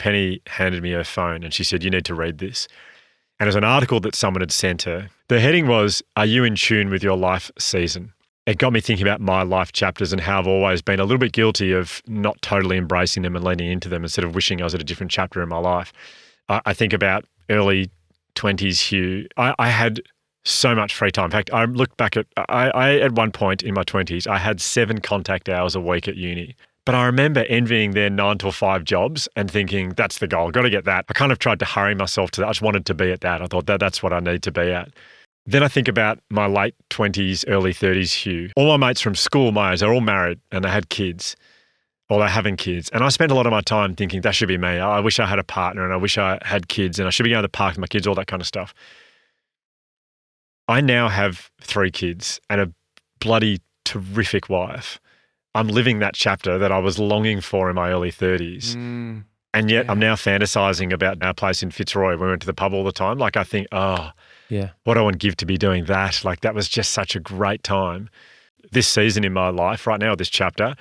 Penny handed me her phone and she said, you need to read this. And it was an article that someone had sent her. The heading was, Are you in tune with your life season? It got me thinking about my life chapters and how I've always been a little bit guilty of not totally embracing them and leaning into them instead of wishing I was at a different chapter in my life. I think about early 20s, Hugh. I had so much free time. In fact, I look back at, I at one point in my 20s, I had 7 contact hours a week at uni. But I remember envying their 9 to 5 jobs and thinking, that's the goal, got to get that. I kind of tried to hurry myself to that. I just wanted to be at that. I thought that's what I need to be at. Then I think about my late 20s, early 30s, Hugh. All my mates from school, my age, they're all married and they had kids or they're having kids. And I spent a lot of my time thinking, that should be me. I wish I had a partner and I wish I had kids and I should be going to the park with my kids, all that kind of stuff. I now have 3 kids and a bloody terrific wife. I'm living that chapter that I was longing for in my early 30s. And yet I'm now fantasizing about our place in Fitzroy. We went to the pub all the time. Like I think, what I want to give to be doing that. Like that was just such a great time. This season in my life right now, this chapter,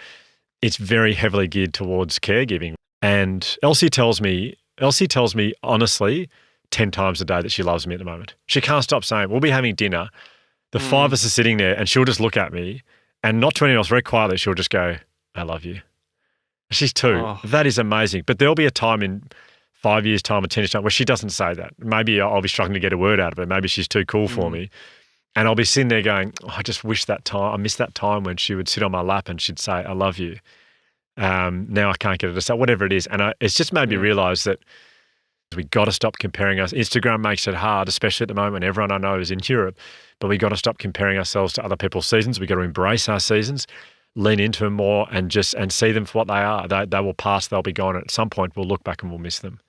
it's very heavily geared towards caregiving. And Elsie tells me honestly 10 times a day that she loves me at the moment. She can't stop saying, we'll be having dinner. The 5 of us are sitting there and she'll just look at me and not to anyone else, very quietly, she'll just go, I love you. She's 2. Oh. That is amazing. But there'll be a time in 5 years' time or 10 years' time where she doesn't say that. Maybe I'll be struggling to get a word out of her. Maybe she's too cool for me. And I'll be sitting there going, I just wish that time, I miss that time when she would sit on my lap and she'd say, I love you. Now I can't get her to say, whatever it is. And it's just made me realise that we got to stop comparing us. Instagram makes it hard, especially at the moment when everyone I know is in Europe, but we got to stop comparing ourselves to other people's seasons. We got to embrace our seasons, lean into them more and see them for what they are. They will pass, they'll be gone. And at some point we'll look back and we'll miss them.